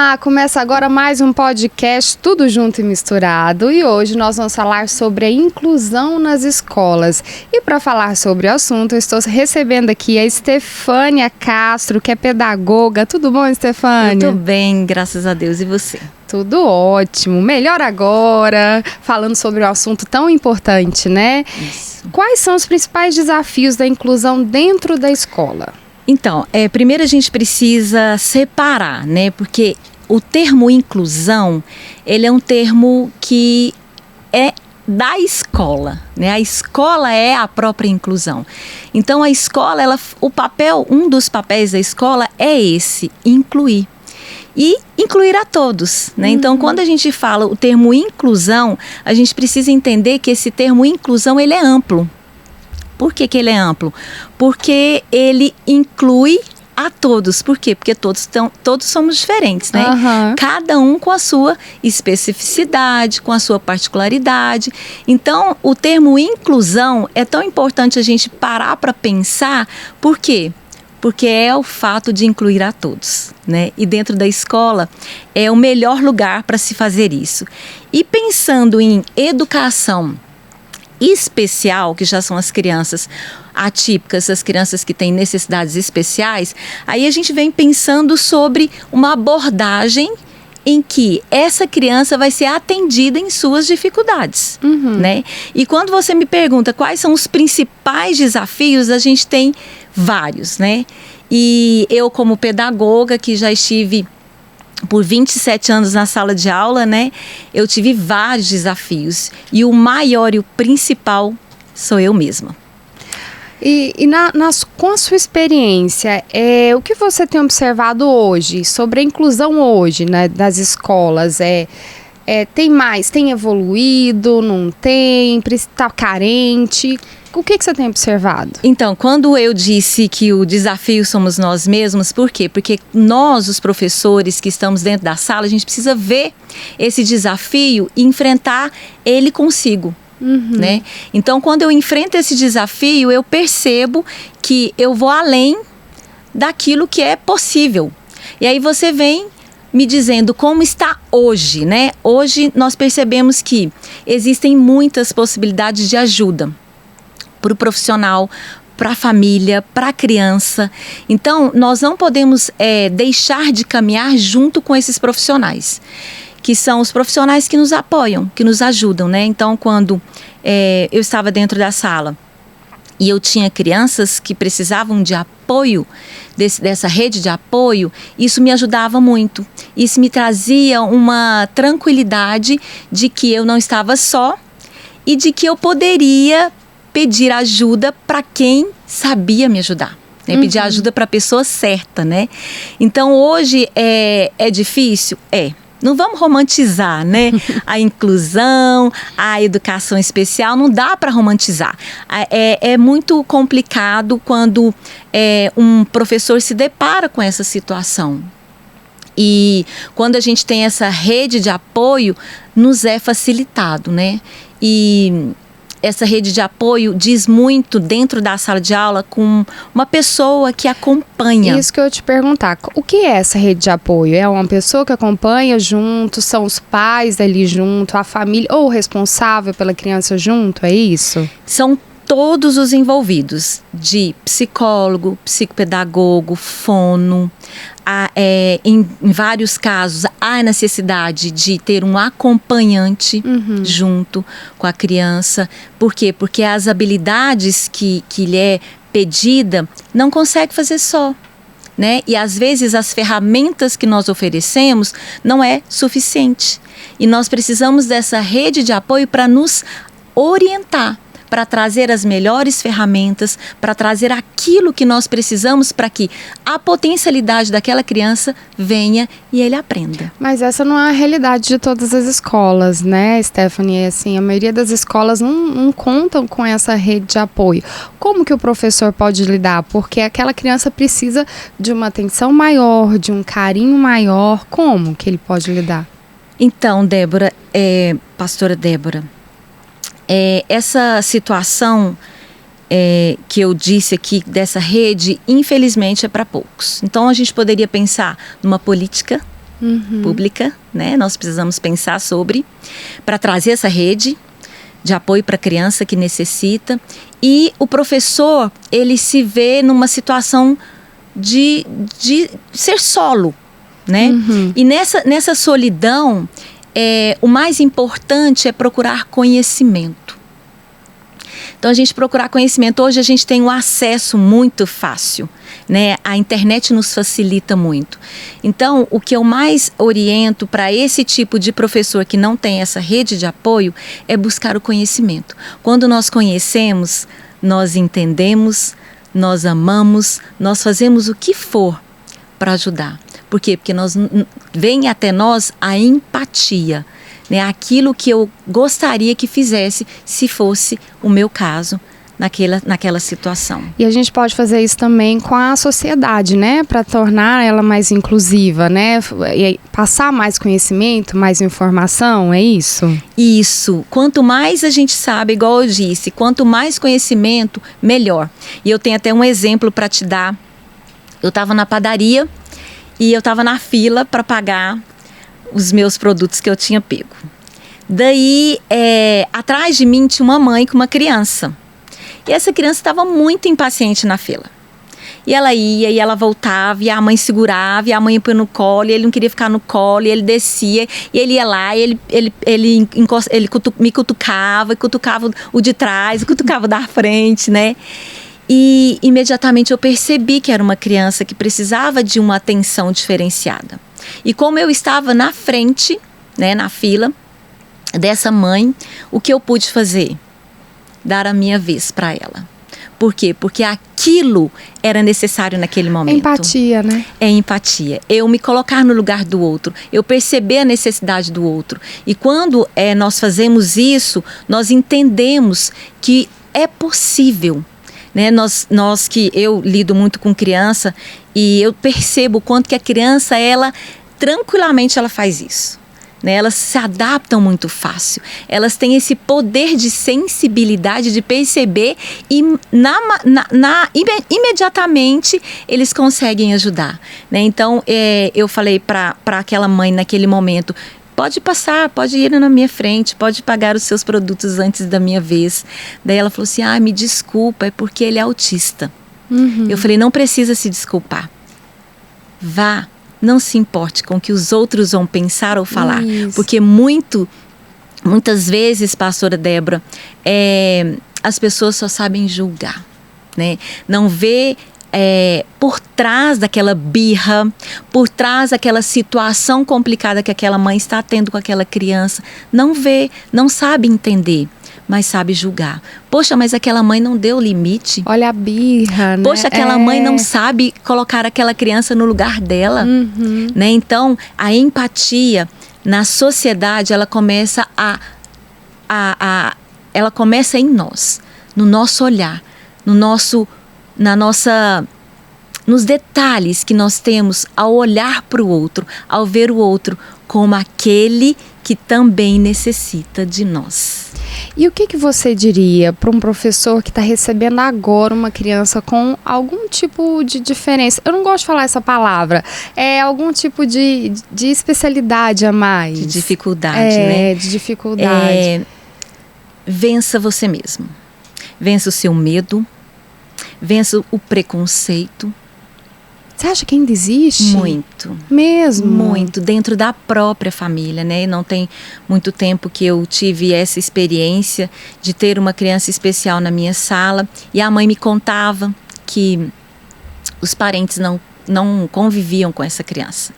Olá, começa agora mais um podcast Tudo Junto e Misturado e hoje nós vamos falar sobre a inclusão nas escolas. E para falar sobre o assunto, eu estou recebendo aqui a Estefânia Castro, que é pedagoga. Tudo bom, Estefânia? Eu tô bem, graças a Deus. E você? Tudo ótimo. Melhor agora, falando sobre um assunto tão importante, né? Isso. Quais são os principais desafios da inclusão dentro da escola? Então, primeiro a gente precisa separar, né? Porque o termo inclusão, ele é um termo que é da escola, né? A escola é a própria inclusão. Então, a escola, um dos papéis da escola é esse, incluir. E incluir a todos, né? Então, quando a gente fala o termo inclusão, a gente precisa entender que esse termo inclusão, ele é amplo. Por que ele é amplo? Porque ele inclui a todos. Por quê? Porque todos somos diferentes, né? Uhum. Cada um com a sua especificidade, com a sua particularidade. Então, o termo inclusão é tão importante a gente parar para pensar. Por quê? Porque é o fato de incluir a todos, né? E dentro da escola é o melhor lugar para se fazer isso. E pensando em educação especial, que já são as crianças atípicas, as crianças que têm necessidades especiais, aí a gente vem pensando sobre uma abordagem em que essa criança vai ser atendida em suas dificuldades, né? E quando você me pergunta quais são os principais desafios, a gente tem vários, né? E eu, como pedagoga, que já estive por 27 anos na sala de aula, né? Eu tive vários desafios. E o maior e o principal sou eu mesma. Com a sua experiência, o que você tem observado hoje sobre a inclusão hoje, né, das escolas? Tem evoluído, não tem, está carente? O que você tem observado? Então, quando eu disse que o desafio somos nós mesmos, por quê? Porque nós, os professores que estamos dentro da sala, a gente precisa ver esse desafio e enfrentar ele consigo. Né? Então, quando eu enfrento esse desafio, eu percebo que eu vou além daquilo que é possível. E aí você vem me dizendo como está hoje, né? Hoje nós percebemos que existem muitas possibilidades de ajuda para o profissional, para a família, para a criança. Então, nós não podemos deixar de caminhar junto com esses profissionais, que são os profissionais que nos apoiam, que nos ajudam, né? Então, quando eu estava dentro da sala e eu tinha crianças que precisavam de apoio, dessa rede de apoio, isso me ajudava muito. Isso me trazia uma tranquilidade de que eu não estava só e de que eu poderia pedir ajuda para quem sabia me ajudar, né? Pedir ajuda para a pessoa certa, né? Então, hoje é difícil? Não vamos romantizar, né? A inclusão, a educação especial, não dá para romantizar. É muito complicado quando um professor se depara com essa situação. E quando a gente tem essa rede de apoio, nos é facilitado, né? E essa rede de apoio diz muito dentro da sala de aula com uma pessoa que acompanha. Isso que eu ia te perguntar. O que é essa rede de apoio? É uma pessoa que acompanha junto? São os pais ali junto? A família ou o responsável pela criança junto? É isso? São todos os envolvidos, de psicólogo, psicopedagogo, fono. Em vários casos, há necessidade de ter um acompanhante junto com a criança. Por quê? Porque as habilidades que lhe é pedida não consegue fazer só, né? E às vezes as ferramentas que nós oferecemos não é suficiente. E nós precisamos dessa rede de apoio para nos orientar, para trazer as melhores ferramentas, para trazer aquilo que nós precisamos para que a potencialidade daquela criança venha e ele aprenda. Mas essa não é a realidade de todas as escolas, né, Stephanie? Assim, a maioria das escolas não contam com essa rede de apoio. Como que o professor pode lidar? Porque aquela criança precisa de uma atenção maior, de um carinho maior. Como que ele pode lidar? Então, Débora, pastora Débora, essa situação que eu disse aqui dessa rede, infelizmente é para poucos. Então a gente poderia pensar numa política, pública, né? Nós precisamos pensar sobre, para trazer essa rede de apoio para a criança que necessita. E o professor, ele se vê numa situação de ser solo, né? E nessa solidão, o mais importante é procurar conhecimento. Então, a gente procurar conhecimento. Hoje a gente tem um acesso muito fácil, né? A internet nos facilita muito. Então, o que eu mais oriento para esse tipo de professor que não tem essa rede de apoio é buscar o conhecimento. Quando nós conhecemos, nós entendemos, nós amamos, nós fazemos o que for para ajudar. Por quê? Porque vem até nós a empatia, né? Aquilo que eu gostaria que fizesse se fosse o meu caso naquela situação. E a gente pode fazer isso também com a sociedade, né? Para tornar ela mais inclusiva, né? E passar mais conhecimento, mais informação, é isso? Isso. Quanto mais a gente sabe, igual eu disse, quanto mais conhecimento, melhor. E eu tenho até um exemplo para te dar. Eu estava na padaria e eu estava na fila para pagar os meus produtos que eu tinha pego. Daí, atrás de mim tinha uma mãe com uma criança. E essa criança estava muito impaciente na fila. E ela ia, e ela voltava, e a mãe segurava, e a mãe põe no colo, e ele não queria ficar no colo, e ele descia, e ele ia lá, e me cutucava, e cutucava o de trás, e cutucava o da frente, né? E imediatamente eu percebi que era uma criança que precisava de uma atenção diferenciada. E como eu estava na frente, né, na fila dessa mãe, o que eu pude fazer? Dar a minha vez para ela. Por quê? Porque aquilo era necessário naquele momento. Empatia, né? É empatia. Eu me colocar no lugar do outro, eu perceber a necessidade do outro. E quando nós fazemos isso, nós entendemos que é possível. Né? Eu lido muito com criança e eu percebo o quanto que a criança, tranquilamente ela faz isso. Né? Elas se adaptam muito fácil. Elas têm esse poder de sensibilidade, de perceber e imediatamente eles conseguem ajudar. Né? Então, eu falei para aquela mãe naquele momento, pode passar, pode ir na minha frente, pode pagar os seus produtos antes da minha vez. Daí ela falou assim, me desculpa, é porque ele é autista. Eu falei, não precisa se desculpar. Vá, não se importe com o que os outros vão pensar ou falar. Isso. Porque muitas vezes, pastora Débora, as pessoas só sabem julgar, né? Não vê por trás daquela birra, por trás daquela situação complicada que aquela mãe está tendo com aquela criança. Não vê, não sabe entender, mas sabe julgar. Poxa, mas aquela mãe não deu limite. Olha a birra, né? Poxa, aquela mãe não sabe colocar aquela criança no lugar dela. Né? Então, a empatia na sociedade, ela começa ela começa em nós, no nosso olhar, nos detalhes que nós temos ao olhar para o outro, ao ver o outro como aquele que também necessita de nós. E o que você diria para um professor que está recebendo agora uma criança com algum tipo de diferença? Eu não gosto de falar essa palavra. É algum tipo de especialidade a mais. De dificuldade, né? De dificuldade. Vença você mesmo. Vença o seu medo. Vença o preconceito. Você acha que ainda existe? Muito. Mesmo? Muito, dentro da própria família, né? Não tem muito tempo que eu tive essa experiência de ter uma criança especial na minha sala e a mãe me contava que os parentes não conviviam com essa criança.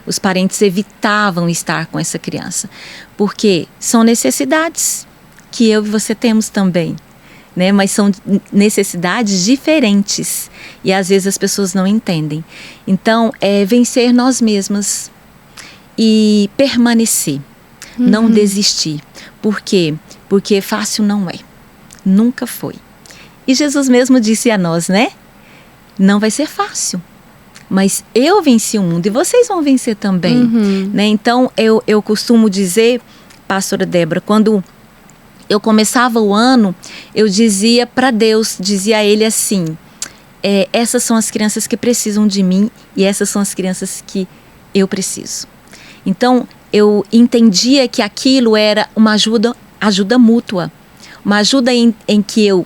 Os parentes evitavam estar com essa criança, porque são necessidades que eu e você temos também. Né, mas são necessidades diferentes e às vezes as pessoas não entendem. Então, vencer nós mesmas e permanecer, não desistir. Por quê? Porque fácil não é, nunca foi. E Jesus mesmo disse a nós, né? Não vai ser fácil, mas eu venci o mundo e vocês vão vencer também. Né? Então, eu costumo dizer, pastora Débora, quando eu começava o ano, eu dizia para Deus, dizia a Ele assim, essas são as crianças que precisam de mim e essas são as crianças que eu preciso. Então, eu entendia que aquilo era uma ajuda mútua. Uma ajuda em que eu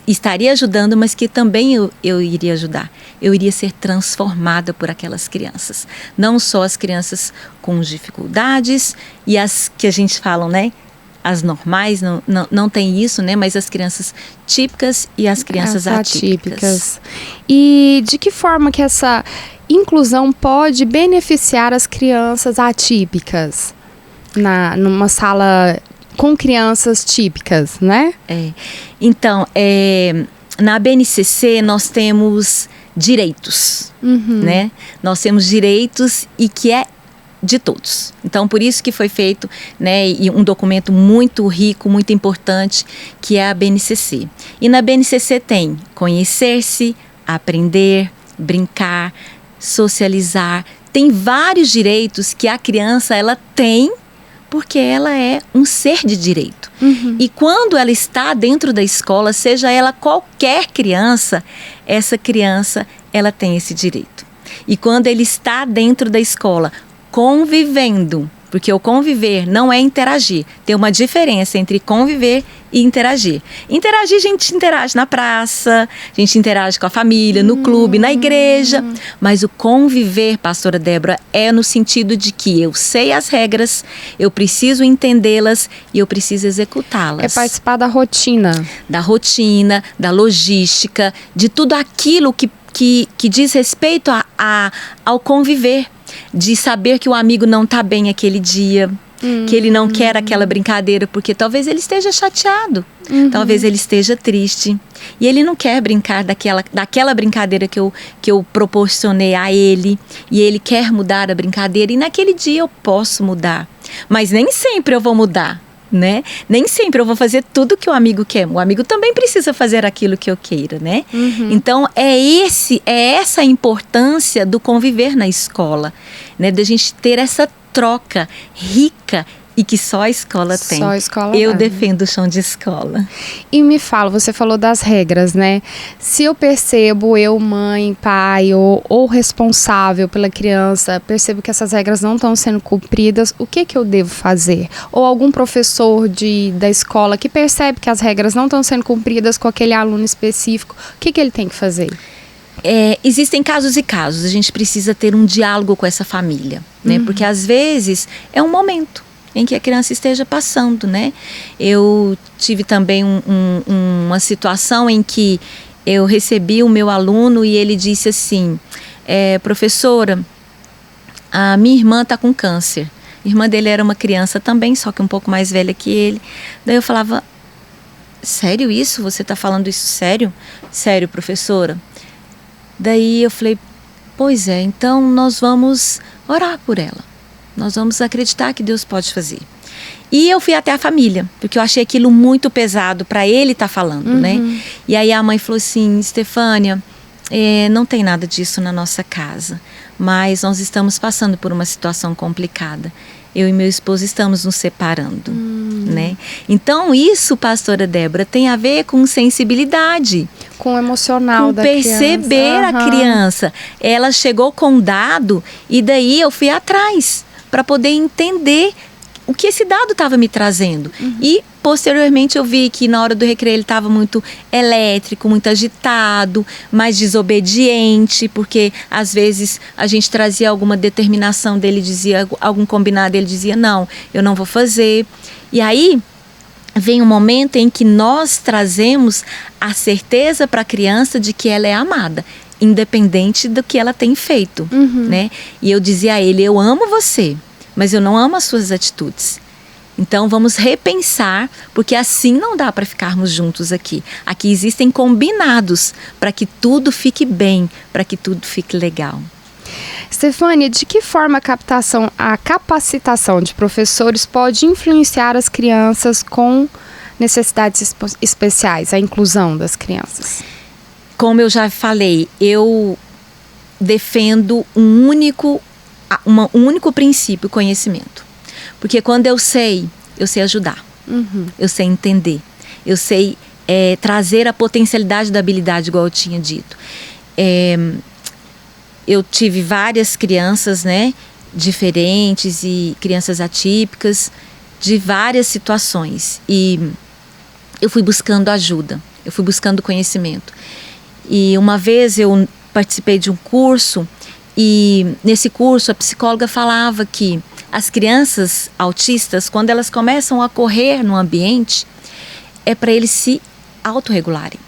estaria ajudando, mas que também eu iria ajudar. Eu iria ser transformada por aquelas crianças. Não só as crianças com dificuldades e as que a gente fala, né? As normais, não tem isso, né? Mas as crianças típicas e as crianças atípicas. E de que forma que essa inclusão pode beneficiar as crianças atípicas numa sala com crianças típicas, né? Então, na BNCC nós temos direitos, né? Nós temos direitos e que é de todos. Então, por isso que foi feito, né, um documento muito rico, muito importante, que é a BNCC. E na BNCC tem conhecer-se, aprender, brincar, socializar. Tem vários direitos que a criança ela tem, porque ela é um ser de direito. E quando ela está dentro da escola, seja ela qualquer criança, essa criança ela tem esse direito. E quando ele está dentro da escola, convivendo, porque o conviver não é interagir. Tem uma diferença entre conviver e interagir. Interagir, a gente interage na praça, a gente interage com a família, no clube, na igreja. Mas o conviver, pastora Débora, é no sentido de que eu sei as regras, eu preciso entendê-las e eu preciso executá-las. É participar da rotina. Da rotina, da logística, de tudo aquilo que diz respeito ao conviver. De saber que o amigo não está bem aquele dia, que ele não quer aquela brincadeira, porque talvez ele esteja chateado, talvez ele esteja triste. E ele não quer brincar daquela brincadeira que eu proporcionei a ele. E ele quer mudar a brincadeira. E naquele dia eu posso mudar. Mas nem sempre eu vou mudar, né? Nem sempre eu vou fazer tudo que o amigo quer. O amigo também precisa fazer aquilo que eu queira, né? Então, é essa a importância do conviver na escola, né? De a gente ter essa troca rica e que só a escola tem. Só a escola eu defendo o chão de escola. E me fala, você falou das regras, né? Se eu percebo, mãe, pai ou responsável pela criança, percebo que essas regras não estão sendo cumpridas, o que eu devo fazer? Ou algum professor da escola que percebe que as regras não estão sendo cumpridas com aquele aluno específico, o que ele tem que fazer? Existem casos e casos. A gente precisa ter um diálogo com essa família, né? Porque às vezes é um momento em que a criança esteja passando, né? Eu tive também uma situação em que eu recebi o meu aluno e ele disse assim, professora, a minha irmã está com câncer. A irmã dele era uma criança também, só que um pouco mais velha que ele. Daí eu falava, sério isso? Você está falando isso sério? Sério, professora? Daí eu falei, pois é, então nós vamos orar por ela. Nós vamos acreditar que Deus pode fazer. E eu fui até a família, porque eu achei aquilo muito pesado para ele estar falando, né? E aí a mãe falou assim, Estefânia, não tem nada disso na nossa casa, mas nós estamos passando por uma situação complicada. Eu e meu esposo estamos nos separando, né? Então isso, pastora Débora, tem a ver com sensibilidade. Com o emocional da criança. Com perceber a criança. Ela chegou com um dado e daí eu fui atrás para poder entender o que esse dado estava me trazendo. E posteriormente eu vi que na hora do recreio ele estava muito elétrico, muito agitado, mais desobediente, porque às vezes a gente trazia alguma determinação dele, dizia algum combinado, ele dizia não, eu não vou fazer. E aí vem um momento em que nós trazemos a certeza para a criança de que ela é amada, independente do que ela tem feito, né? E eu dizia a ele, eu amo você, mas eu não amo as suas atitudes. Então vamos repensar, porque assim não dá para ficarmos juntos aqui. Aqui existem combinados para que tudo fique bem, para que tudo fique legal. Estefânia, de que forma a capacitação de professores pode influenciar as crianças com necessidades especiais, a inclusão das crianças? Como eu já falei, eu defendo um único princípio, conhecimento. Porque quando eu sei ajudar, eu sei entender, eu sei trazer a potencialidade da habilidade, igual eu tinha dito. Eu tive várias crianças, né? diferentes e crianças atípicas de várias situações. E eu fui buscando ajuda, eu fui buscando conhecimento. E uma vez eu participei de um curso e nesse curso a psicóloga falava que as crianças autistas, quando elas começam a correr no ambiente, é para eles se autorregularem.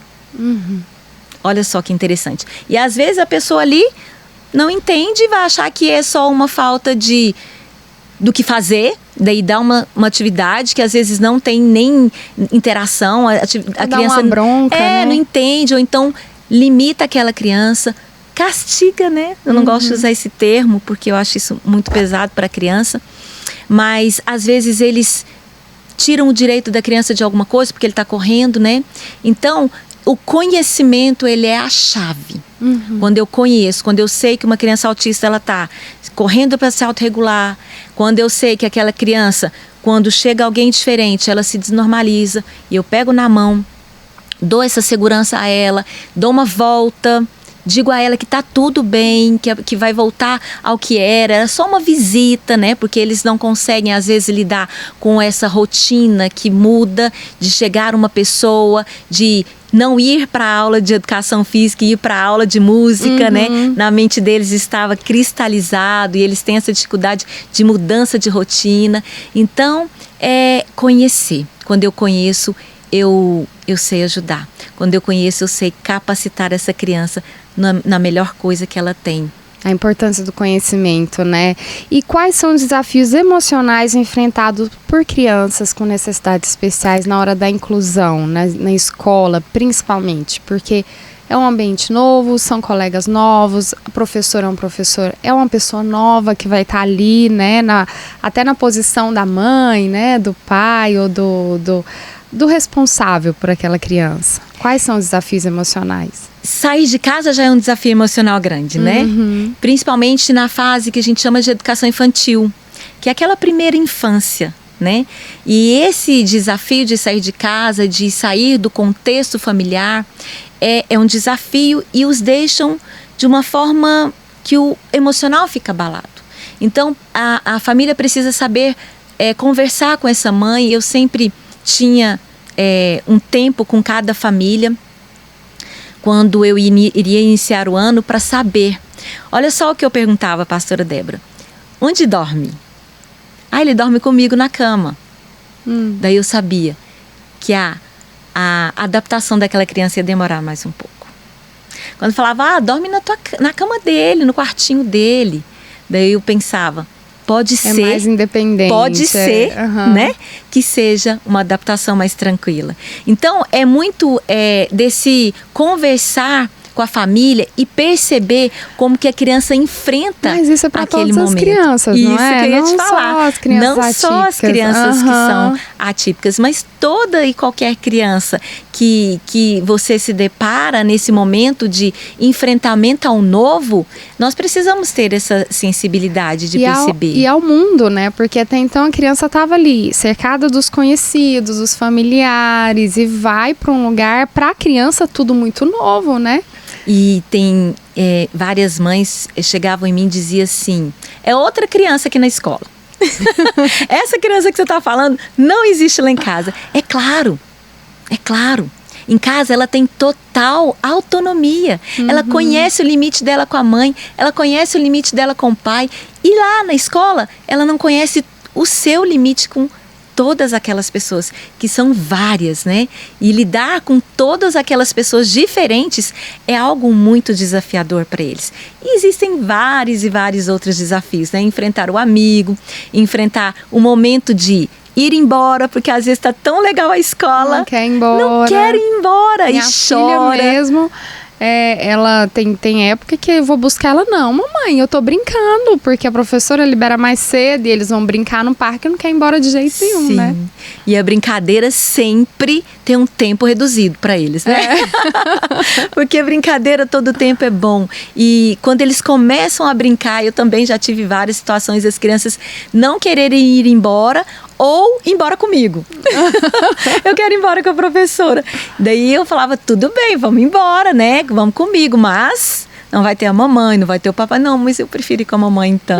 Olha só que interessante. E às vezes a pessoa ali não entende e vai achar que é só uma falta do que fazer, daí dá uma atividade que às vezes não tem nem interação, a criança uma bronca, né? não entende, ou então limita aquela criança, castiga, né? Eu não gosto de usar esse termo porque eu acho isso muito pesado para a criança, mas às vezes eles tiram o direito da criança de alguma coisa porque ele está correndo, né? Então o conhecimento, ele é a chave. Quando eu conheço, quando eu sei que uma criança autista ela está correndo para se autorregular, quando eu sei que aquela criança, quando chega alguém diferente, ela se desnormaliza, e eu pego na mão, dou essa segurança a ela, dou uma volta, digo a ela que está tudo bem, que vai voltar ao que era só uma visita, né? Porque eles não conseguem, às vezes, lidar com essa rotina que muda, de chegar uma pessoa, de não ir para a aula de educação física e ir para a aula de música, né? Na mente deles estava cristalizado e eles têm essa dificuldade de mudança de rotina. Então, é conhecer. Quando eu conheço, eu sei ajudar. Quando eu conheço, eu sei capacitar essa criança na melhor coisa que ela tem. A importância do conhecimento, né? E quais são os desafios emocionais enfrentados por crianças com necessidades especiais na hora da inclusão, na escola, principalmente? Porque é um ambiente novo, são colegas novos, o professor é um professor, é uma pessoa nova que vai estar ali, né? Até na posição da mãe, né? Do pai ou do responsável por aquela criança. Quais são os desafios emocionais? Sair de casa já é um desafio emocional grande, né? Principalmente na fase que a gente chama de educação infantil, que é aquela primeira infância, né? E esse desafio de sair de casa, de sair do contexto familiar, é um desafio e os deixam de uma forma que o emocional fica abalado. Então, a família precisa saber conversar com essa mãe. Eu sempre tinha um tempo com cada família quando eu iria iniciar o ano para saber. Olha só o que eu perguntava, pastora Débora. Onde dorme? Ele dorme comigo na cama. Daí eu sabia que a adaptação daquela criança ia demorar mais um pouco. Quando falava, dorme na cama dele, no quartinho dele. Daí eu pensava, pode ser mais independente. Pode ser, né? Que seja uma adaptação mais tranquila. Então, é muito desse conversar com a família e perceber como que a criança enfrenta aquele momento. Mas isso é para todas as crianças, não é? Isso que eu ia te falar. Só as crianças não atípicas. Só as crianças que são atípicas, mas toda e qualquer criança que você se depara nesse momento de enfrentamento ao novo, nós precisamos ter essa sensibilidade de perceber. E ao mundo, né? Porque até então a criança estava ali, cercada dos conhecidos, dos familiares, e vai para um lugar, para a criança, tudo muito novo, né? E tem várias mães chegavam em mim e diziam assim, é outra criança aqui na escola. Essa criança que você está falando não existe lá em casa. É claro. Em casa ela tem total autonomia. Ela conhece o limite dela com a mãe, ela conhece o limite dela com o pai. E lá na escola, ela não conhece o seu limite com todas aquelas pessoas, que são várias, né? E lidar com todas aquelas pessoas diferentes é algo muito desafiador para eles. E existem vários e vários outros desafios, né? Enfrentar o amigo, enfrentar o momento de ir embora, porque às vezes está tão legal a escola. Não quer ir embora. Não quer ir embora. Minha e chora. Filha mesmo, ela tem época que eu vou buscar ela. Não, mamãe, eu tô brincando, porque a professora libera mais cedo e eles vão brincar no parque e não quer ir embora de jeito nenhum, Sim. né? E a brincadeira sempre tem um tempo reduzido para eles, né? Porque a brincadeira todo tempo é bom. E quando eles começam a brincar, eu também já tive várias situações das crianças não quererem ir embora ou ir embora comigo. Eu quero ir embora com a professora. Daí eu falava, tudo bem, vamos embora, né? Vamos comigo, mas Não vai ter a mamãe, não vai ter o papai. Não, mas eu prefiro ir com a mamãe então.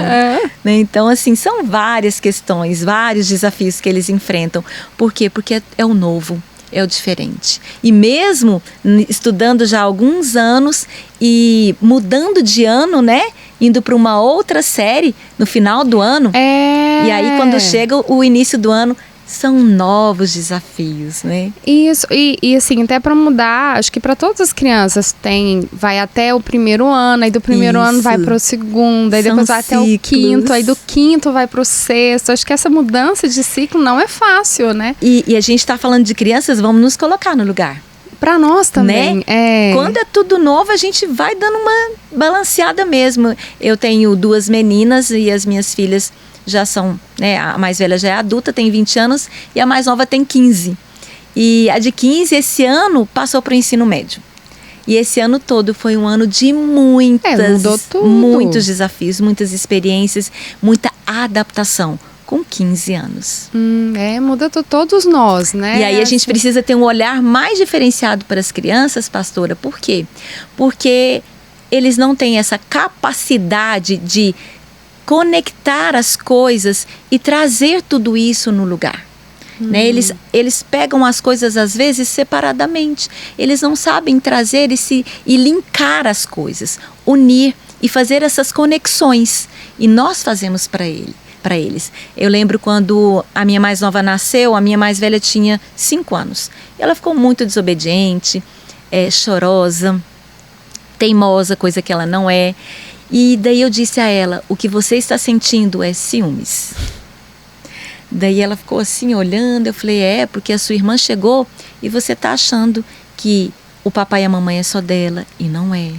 Né? Então, assim, são várias questões, vários desafios que eles enfrentam. Por quê? Porque é o novo, é o diferente. E mesmo estudando já há alguns anos e mudando de ano, né? Indo para uma outra série no final do ano. E aí, quando chega o início do ano, são novos desafios, né? Isso, e assim, até para mudar, acho que para todas as crianças vai até o primeiro ano, aí do primeiro ano vai para o segundo, aí depois vai até o quinto, aí do quinto vai para o sexto. Acho que essa mudança de ciclo não é fácil, né? E a gente está falando de crianças, vamos nos colocar no lugar. Para nós também. Né? Quando é tudo novo, a gente vai dando uma balanceada mesmo. Eu tenho 2 meninas e as minhas filhas já são, né, a mais velha já é adulta, tem 20 anos, e a mais nova tem 15. E a de 15, esse ano, passou para o ensino médio. E esse ano todo foi um ano de muitos desafios, muitas experiências, muita adaptação. Com 15 anos. Muda todos nós, né? E aí a gente precisa ter um olhar mais diferenciado para as crianças, pastora. Por quê? Porque eles não têm essa capacidade de conectar as coisas e trazer tudo isso no lugar. Né? Eles pegam as coisas às vezes separadamente. Eles não sabem trazer e linkar as coisas, unir e fazer essas conexões. E nós fazemos para eles. Eu lembro quando a minha mais nova nasceu, a minha mais velha tinha 5 anos. Ela ficou muito desobediente, chorosa, teimosa, coisa que ela não é. E daí eu disse a ela, o que você está sentindo é ciúmes. Daí ela ficou assim olhando, eu falei, porque a sua irmã chegou e você está achando que o papai e a mamãe é só dela, e não é.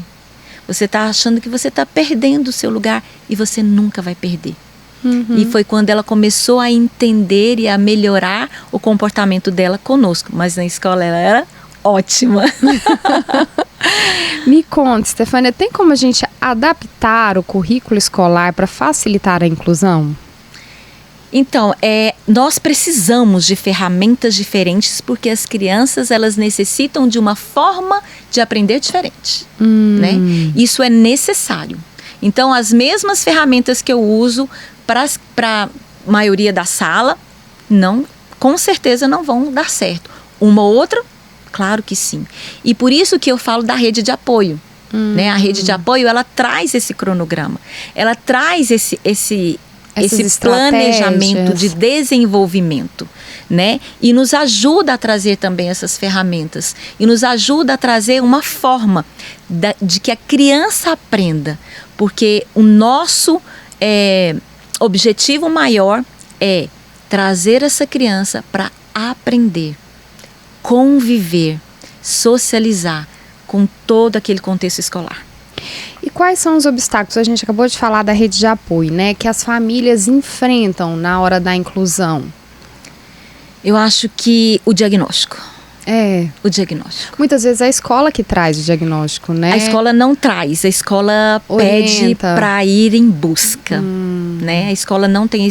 Você está achando que você está perdendo o seu lugar, e você nunca vai perder. E foi quando ela começou a entender e a melhorar o comportamento dela conosco. Mas na escola ela era ótima. Me conta, Stefânia, tem como a gente adaptar o currículo escolar para facilitar a inclusão? Então, nós precisamos de ferramentas diferentes porque as crianças, elas necessitam de uma forma de aprender diferente. Né? Isso é necessário. Então, as mesmas ferramentas que eu uso para a maioria da sala, com certeza não vão dar certo. Uma ou outra, claro que sim. E por isso que eu falo da rede de apoio. Né? A rede de apoio, ela traz esse cronograma. Ela traz esse planejamento de desenvolvimento, né? E nos ajuda a trazer também essas ferramentas. E nos ajuda a trazer uma forma de que a criança aprenda. Porque o nosso objetivo maior é trazer essa criança para aprender, conviver, socializar com todo aquele contexto escolar. E quais são os obstáculos? A gente acabou de falar da rede de apoio, né? Que as famílias enfrentam na hora da inclusão. Eu acho que o diagnóstico. O diagnóstico. Muitas vezes é a escola que traz o diagnóstico, né? A escola não traz, a escola pede para ir em busca. Né? A escola não tem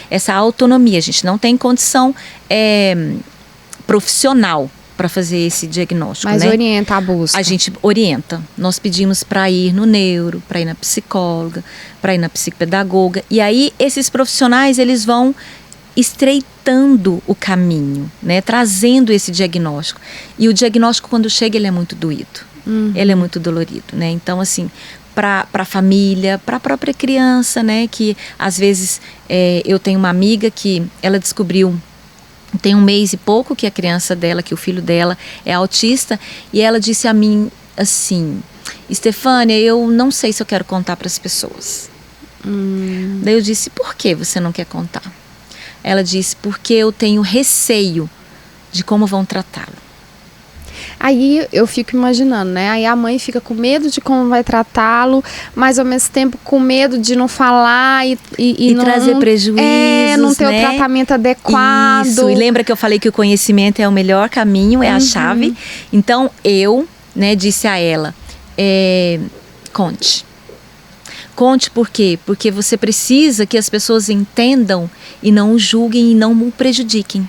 essa autonomia, a gente não tem condição profissional para fazer esse diagnóstico. Mas né? Orienta a busca. A gente orienta. Nós pedimos para ir no neuro, para ir na psicóloga, para ir na psicopedagoga. E aí esses profissionais, eles vão estreitando o caminho, né? Trazendo esse diagnóstico. E o diagnóstico, quando chega, ele é muito doído. Ele é muito dolorido, né? Então, assim, para a família, para a própria criança, né? Que às vezes eu tenho uma amiga que ela descobriu tem 1 mês e pouco que a criança dela, que o filho dela é autista, e ela disse a mim assim, Stefânia, eu não sei se eu quero contar para as pessoas. Daí eu disse, por que você não quer contar? Ela disse, porque eu tenho receio de como vão tratá-lo. Aí eu fico imaginando, né? Aí a mãe fica com medo de como vai tratá-lo, mas ao mesmo tempo com medo de não falar e não trazer prejuízos, não ter o tratamento adequado. Isso, e lembra que eu falei que o conhecimento é o melhor caminho, é a chave. Então eu, né, disse a ela, conte. Conte por quê? Porque você precisa que as pessoas entendam e não o julguem e não o prejudiquem.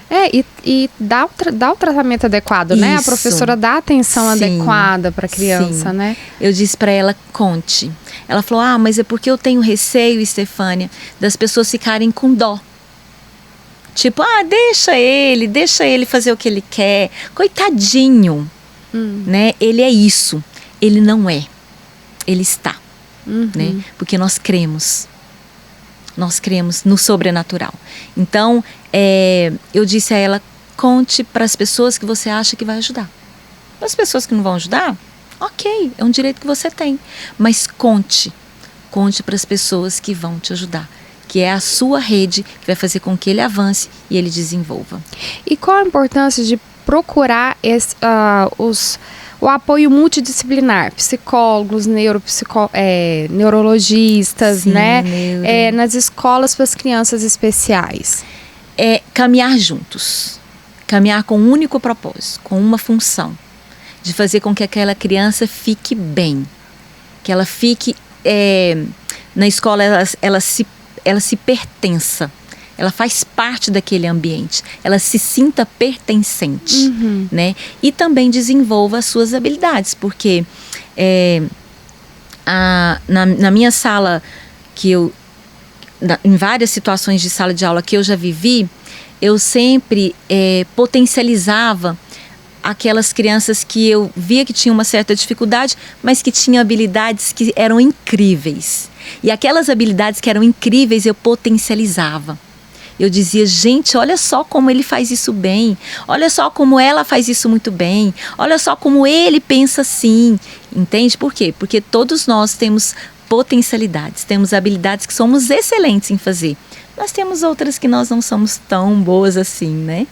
E dá o tratamento adequado, né? A Isso. professora dá a atenção Sim. adequada para a criança, Sim. né? Eu disse para ela, conte. Ela falou, mas é porque eu tenho receio, Estefânia, das pessoas ficarem com dó. Tipo, deixa ele fazer o que ele quer. Coitadinho, né? Ele é isso. Ele não é. Ele está. Né? Porque nós cremos no sobrenatural. Então, eu disse a ela, conte para as pessoas que você acha que vai ajudar. Para as pessoas que não vão ajudar, ok, é um direito que você tem. Mas conte para as pessoas que vão te ajudar, que é a sua rede que vai fazer com que ele avance e ele desenvolva. E qual a importância de procurar o apoio multidisciplinar, psicólogos, neurologistas, Sim, né? Nas escolas para as crianças especiais? Caminhar juntos, caminhar com um único propósito, com uma função, de fazer com que aquela criança fique bem, que ela fique na escola, ela se pertença. Ela faz parte daquele ambiente, ela se sinta pertencente, né? E também desenvolva as suas habilidades, porque na minha sala, em várias situações de sala de aula que eu já vivi, eu sempre potencializava aquelas crianças que eu via que tinham uma certa dificuldade, mas que tinham habilidades que eram incríveis. E aquelas habilidades que eram incríveis eu potencializava. Eu dizia, gente, olha só como ele faz isso bem, olha só como ela faz isso muito bem, olha só como ele pensa assim, entende? Por quê? Porque todos nós temos potencialidades, temos habilidades que somos excelentes em fazer, mas temos outras que nós não somos tão boas assim, né?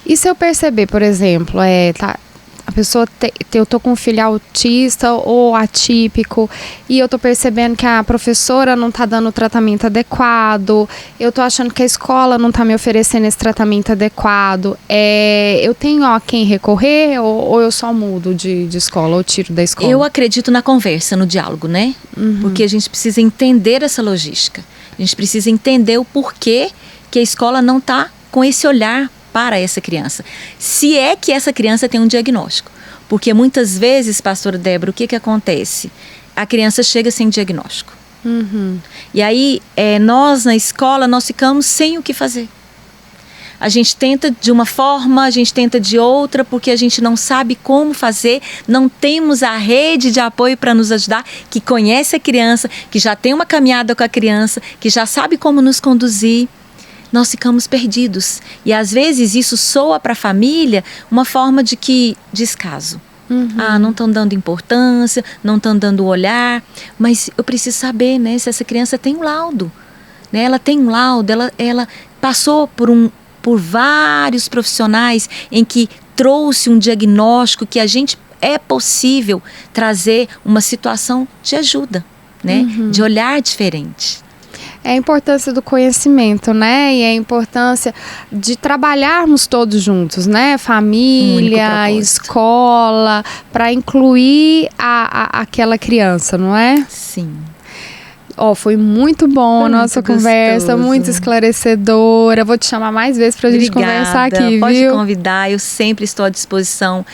E se eu perceber, por exemplo, a pessoa eu tô com um filho autista ou atípico e eu tô percebendo que a professora não tá dando o tratamento adequado, eu tô achando que a escola não tá me oferecendo esse tratamento adequado, eu tenho a quem recorrer ou eu só mudo de escola ou tiro da escola? Eu acredito na conversa, no diálogo, né? Porque a gente precisa entender essa logística, a gente precisa entender o porquê que a escola não tá com esse olhar para essa criança, se é que essa criança tem um diagnóstico, porque muitas vezes, pastora Débora, o que acontece? A criança chega sem diagnóstico, e aí nós na escola, nós ficamos sem o que fazer. A gente tenta de uma forma, a gente tenta de outra, porque a gente não sabe como fazer, não temos a rede de apoio para nos ajudar, que conhece a criança, que já tem uma caminhada com a criança, que já sabe como nos conduzir. Nós ficamos perdidos. E às vezes isso soa para a família uma forma de descaso. Não estão dando importância, não estão dando o olhar. Mas eu preciso saber, né, se essa criança tem um laudo. Né? Ela tem um laudo, ela passou por vários profissionais em que trouxe um diagnóstico que é possível trazer uma situação de ajuda, né? De olhar diferente. É a importância do conhecimento, né? E a importância de trabalharmos todos juntos, né? Família, escola, para incluir aquela criança, não é? Sim. Foi muito bom a nossa conversa, muito esclarecedora. Vou te chamar mais vezes para a gente conversar aqui, pode viu? Convidar, eu sempre estou à disposição.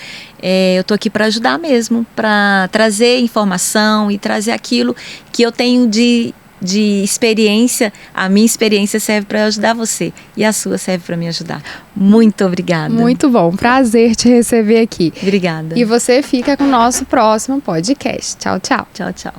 Eu estou aqui para ajudar mesmo, para trazer informação e trazer aquilo que eu tenho de experiência. A minha experiência serve para ajudar você e a sua serve para me ajudar. Muito obrigada. Muito bom, prazer te receber aqui. Obrigada. E você fica com o nosso próximo podcast. Tchau, tchau. Tchau, tchau.